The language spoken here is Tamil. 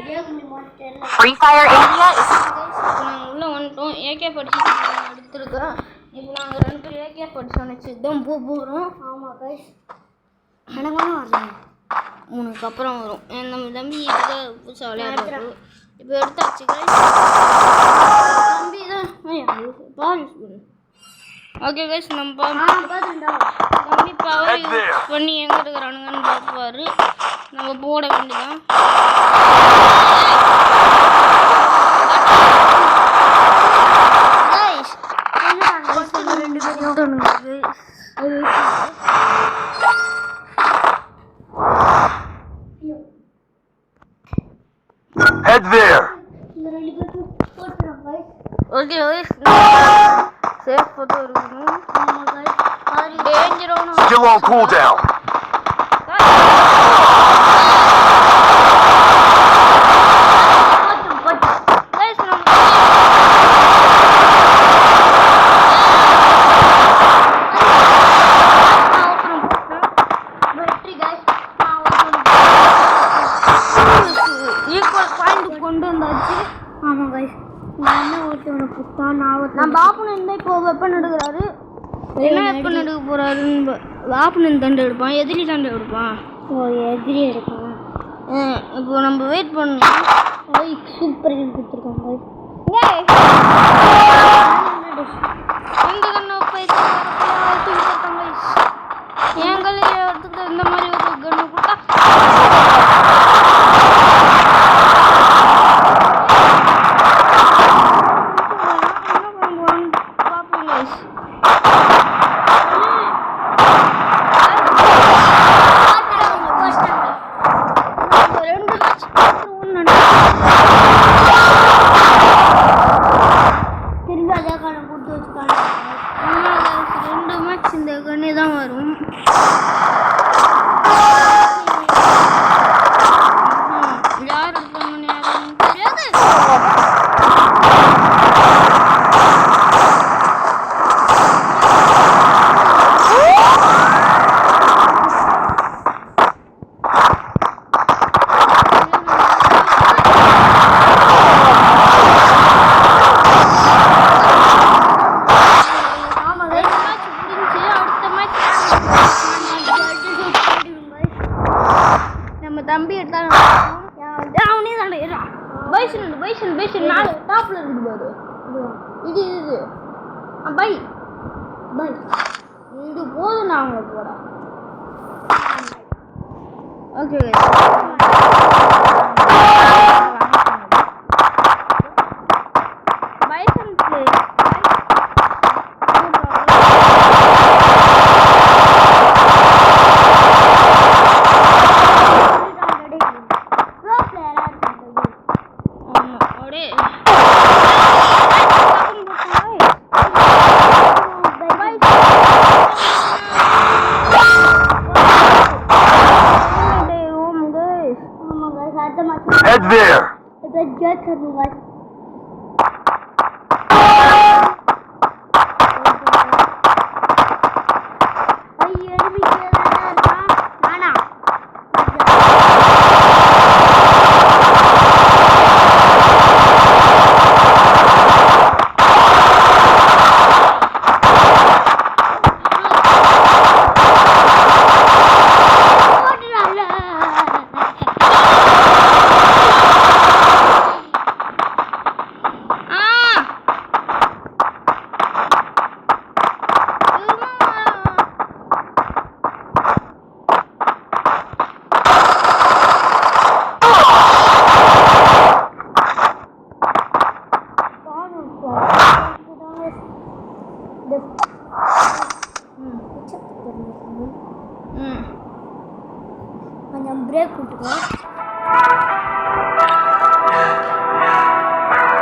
Free Fire India is நாங்கள் உள்ள வந்துட்டோம். ஏகே படிச்சு எடுத்துருக்கோம். இப்போ நாங்கள் 2 பேர் ஏகே படிச்சு நினச்சி தான் போகிறோம். ஆமாம் கைஸ், எனக்கு ஒன்றும் வரல. 3க்கு அப்புறம் வரும். நம்ம தம்பி இதுக்கு புதுசாக விளையாடுறாரு. இப்போ எடுத்தாச்சு கைஸ். தம்பி தான் பால் யூஸ் பண்ணு. ஓகே கைஸ், நம்ம தம்பி பவர் யூஸ் பண்ணி எங்கே இருக்கிறானுங்கன்னு பார்ப்பாரு. நம்ம போட வேண்டியதான். Head there. Okay guys, safe போட்டு இருக்கணும். டேஞ்சரான Still on cooldown. கைஸ் நம்ம ஈக்குவல் பாயிண்ட் கொண்டு வந்தாச்சு. ஆமாம் கைஸ், நான் என்ன ஒருத்தவனை புத்தான் நம்ம ஆப்பனன் தான் இப்போ வெப்பன் எடுக்கிறாரு. என்ன வெப்பன் எடுக்க போறாருன்னு ஆப்பனன் தண்டை எடுப்பான், எதிரி தண்டை எடுப்பான். எதிரி எடுப்பான். இப்போ நம்ம வெயிட் பண்ணணும். சூப்பர் கொடுத்துருக்காங்க. எங்க கண்ணை போய் எங்களை எடுத்துக்கிட்ட இந்த மாதிரி ஒரு கண்ணு கொடுத்தா இந்த கண்ணே தான் வரும். யார் இருப்பாங்கன்னு யாரும் தெரியாது. நம்ம தம்பி எடுத்தாலும் அவனே தாண்டா பைசன் 4 டாப்ல இருக்குது பாரு. இது பை இது போதும். நாங்க போட ஓகே பைசன் Head there. கொஞ்சம் பிரேக் விட்டுக்கோ.